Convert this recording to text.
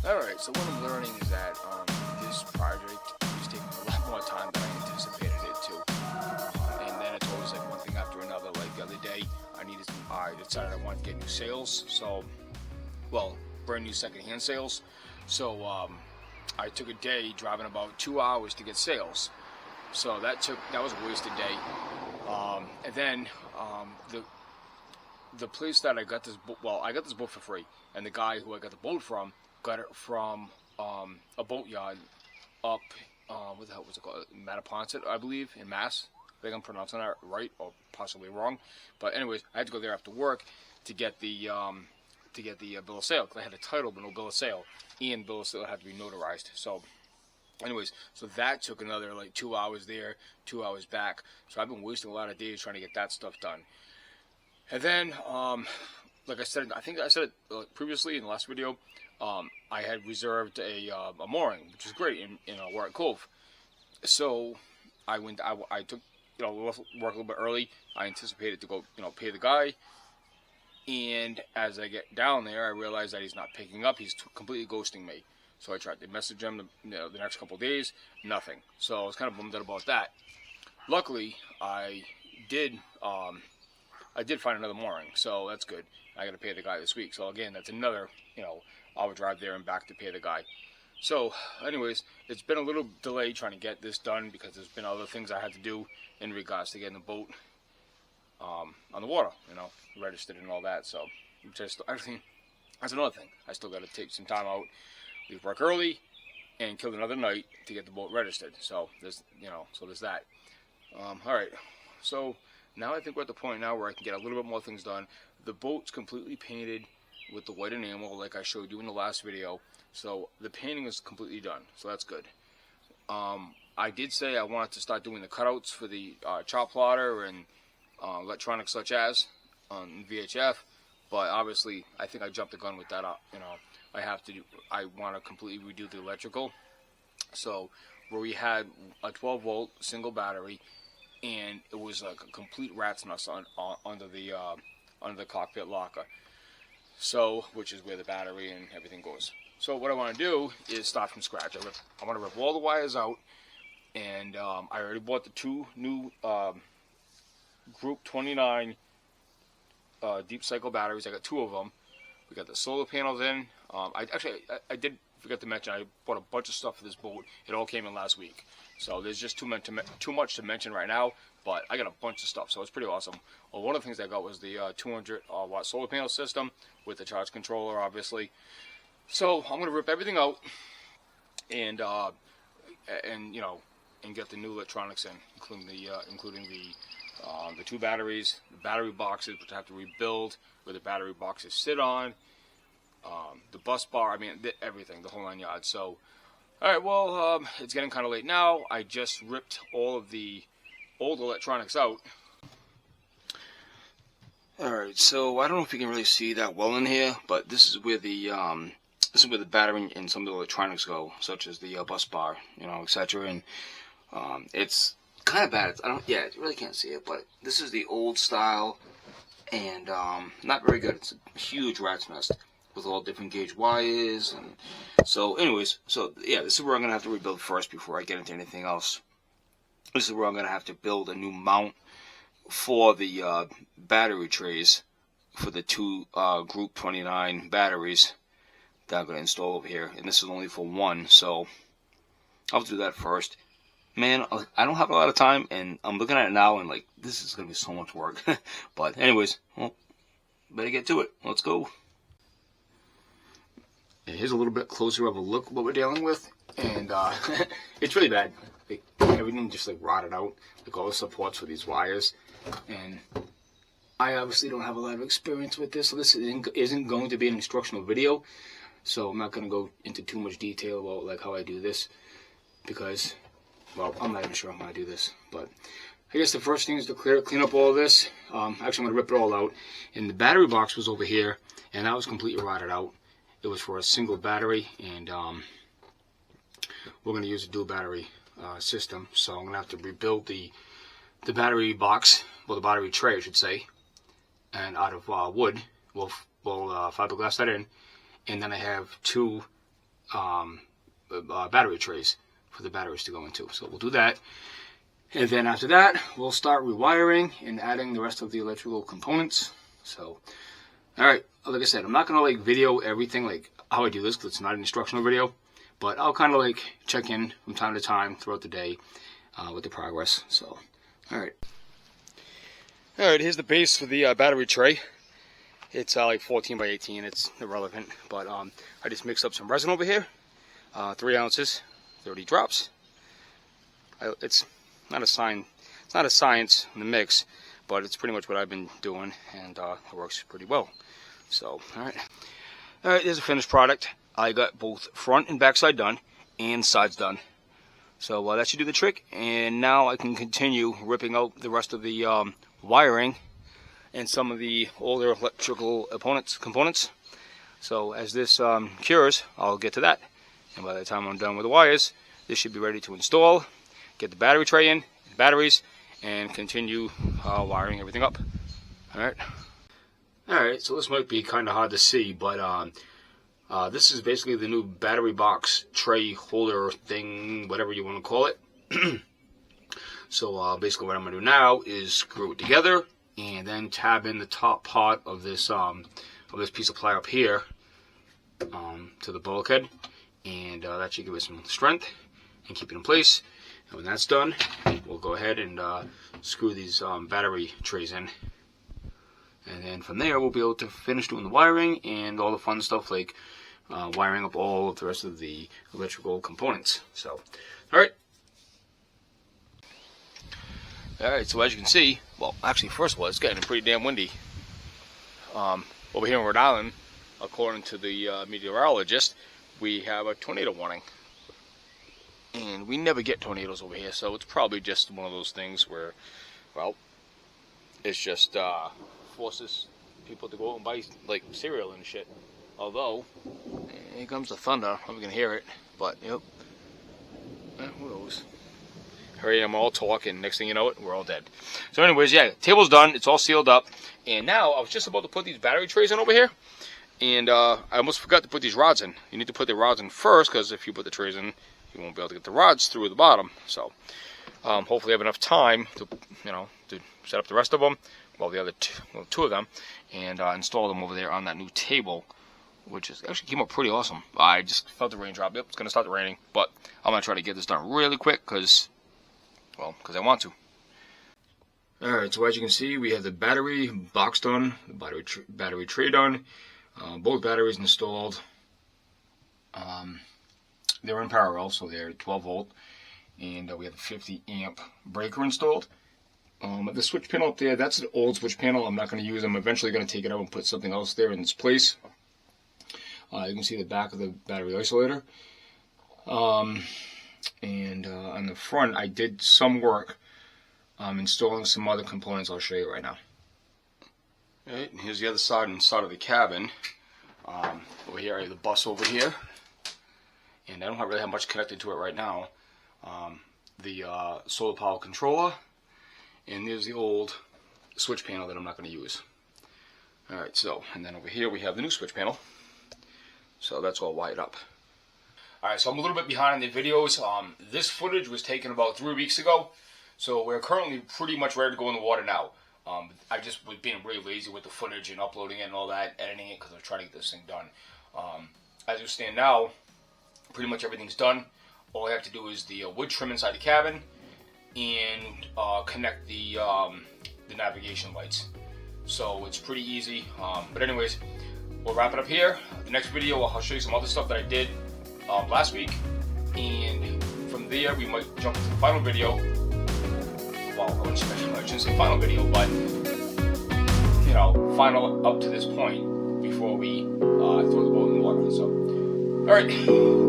Alright, so what I'm learning is that this project is taking a lot more time than I anticipated it to. And then it's always like one thing after another. Like the other day, I decided I wanted to get new sails. So, well, brand new secondhand sails. So I took a day driving about 2 hours to get sails. So that was a wasted day. And then the place that I got this boat, well, I got this boat for free, and the guy who I got the boat from got it from a boat yard up, what the hell was it called? Mattapoisett, I believe, in Mass. I think I'm pronouncing that right, or possibly wrong. But anyways, I had to go there after work to get the bill of sale, because I had a title but no bill of sale, and bill of sale had to be notarized. So anyways, so that took another like 2 hours there, 2 hours back. So I've been wasting a lot of days trying to get that stuff done. And then, like I said, I think I said it previously in the last video, I had reserved a mooring, which is great in Warwick Cove. So I took, left work a little bit early. I anticipated to go, pay the guy. And as I get down there, I realized that he's not picking up. He's completely ghosting me. So I tried to message him the next couple of days, nothing. So I was kind of bummed out about that. Luckily, I did find another mooring, so that's good. I got to pay the guy this week. So again, that's another, I would drive there and back to pay the guy. So anyways, it's been a little delay trying to get this done because there's been other things I had to do in regards to getting the boat on the water, registered and all that. So just actually, that's another thing. I still got to take some time out, leave work early, and kill another night to get the boat registered. So there's, there's that. All right. So now I think we're at the point now where I can get a little bit more things done. The boat's completely painted with the white enamel, like I showed you in the last video. So the painting is completely done. So that's good. I did say I wanted to start doing the cutouts for the chop plotter and electronics such as on VHF, but obviously I think I jumped the gun with that. I want to completely redo the electrical. So where we had a 12-volt single battery, and it was like a complete rat's nest under the cockpit locker. So, which is where the battery and everything goes. So what I want to do is start from scratch. I want to rip all the wires out, and I already bought the two new Group 29 deep cycle batteries. I got two of them. We got the solar panels in. I did forget to mention, I bought a bunch of stuff for this boat. It all came in last week. So there's just too much to mention right now, but I got a bunch of stuff, so it's pretty awesome. Well, one of the things I got was the 200 watt solar panel system with the charge controller, obviously. So I'm gonna rip everything out and get the new electronics in, including the two batteries, the battery boxes, which I have to rebuild, where the battery boxes sit on, the bus bar, everything, the whole 9 yards. So, alright, well, it's getting kind of late now. I just ripped all of the old electronics out. Alright, so I don't know if you can really see that well in here, but this is where the battery and some of the electronics go, such as the bus bar, etc. And it's kind of bad. You really can't see it, but this is the old style, and not very good. It's a huge rat's nest with all different gauge wires, and so anyways, this is where I'm gonna have to rebuild first before I get into anything else. This is where I'm gonna have to build a new mount for the battery trays for the two Group 29 batteries that I'm gonna install over here, and this is only for one, so I'll do that first. Man, I don't have a lot of time, and I'm looking at it now, and like, this is gonna be so much work. But anyways, well, better get to it. Let's go. Here's a little bit closer of a look what we're dealing with, and it's really bad. Everything just like rotted out, like all the supports for these wires, and I obviously don't have a lot of experience with this, so this isn't going to be an instructional video, so I'm not going to go into too much detail about like how I do this, because, well, I'm not even sure I'm going to do this, but I guess the first thing is to clean up all this. Actually, I'm going to rip it all out, and the battery box was over here, and that was completely rotted out. It was for a single battery, and we're going to use a dual battery system, so I'm going to have to rebuild the battery box, well, the battery tray I should say, and out of wood. We'll fiberglass that in, and then I have two battery trays for the batteries to go into. So we'll do that. And then after that, we'll start rewiring and adding the rest of the electrical components. So, alright, like I said, I'm not going to like video everything like how I do this because it's not an instructional video. But I'll kind of like check in from time to time throughout the day with the progress. So, alright. Alright, here's the base for the battery tray. It's like 14 by 18, it's irrelevant. But I just mixed up some resin over here. 3 ounces, 30 drops. It's not a science in the mix, but it's pretty much what I've been doing, and it works pretty well. So, alright. Alright, here's a finished product. I got both front and back side done, and sides done. So that should do the trick, and now I can continue ripping out the rest of the wiring and some of the older electrical components. So as this cures, I'll get to that. And by the time I'm done with the wires, this should be ready to install, get the battery tray in, batteries, and continue wiring everything up. Alright. Alright, so this might be kind of hard to see, but this is basically the new battery box tray holder thing, whatever you want to call it. So basically what I'm going to do now is screw it together and then tab in the top part of this piece of ply up here to the bulkhead, and that should give it some strength and keep it in place. And when that's done, we'll go ahead and screw these battery trays in. And then from there, we'll be able to finish doing the wiring and all the fun stuff like wiring up all of the rest of the electrical components. So, alright. Alright, so as you can see, well, actually, first of all, it's getting pretty damn windy. Over here in Rhode Island, according to the meteorologist, we have a tornado warning. And we never get tornadoes over here, so it's probably just one of those things where, well, it's just forces people to go out and buy like cereal and shit. Although, here comes the thunder. I'm gonna hear it, but yep. Who knows? Here I am all talking. Next thing you know it, we're all dead. So, anyways, yeah, table's done. It's all sealed up, and now I was just about to put these battery trays in over here, and I almost forgot to put these rods in. You need to put the rods in first, because if you put the trays in, you won't be able to get the rods through the bottom. So, hopefully, I have enough time to, to set up the rest of them. Well, the other two of them, and install them over there on that new table, which is actually came up pretty awesome. I just felt the rain drop. Yep, it's going to start raining, but I'm going to try to get this done really quick because I want to. Alright, so as you can see, we have the battery box done, the battery tray done, both batteries installed. They're in parallel, so they're 12 volt, and we have a 50 amp breaker installed. The switch panel up there, that's an old switch panel. I'm not going to use them. I'm eventually going to take it out and put something else there in its place. You can see the back of the battery isolator. And on the front, I did some work installing some other components I'll show you right now. Alright, here's the other side inside of the cabin. Over here, I have the bus over here. And I don't really have much connected to it right now. The solar power controller. And there's the old switch panel that I'm not going to use. Alright, so, and then over here we have the new switch panel. So that's all wired up. Alright, so I'm a little bit behind in the videos. This footage was taken about 3 weeks ago. So we're currently pretty much ready to go in the water now. I just was being really lazy with the footage and uploading it and all that, editing it, because I was trying to get this thing done. As we stand now, pretty much everything's done. All I have to do is the wood trim inside the cabin and connect the navigation lights. So it's pretty easy. But anyways, we'll wrap it up here. The next video, I'll show you some other stuff that I did last week, and from there we might jump to the final video. Well, I shouldn't say final video, but final up to this point before we throw the boat in the water. So, all right.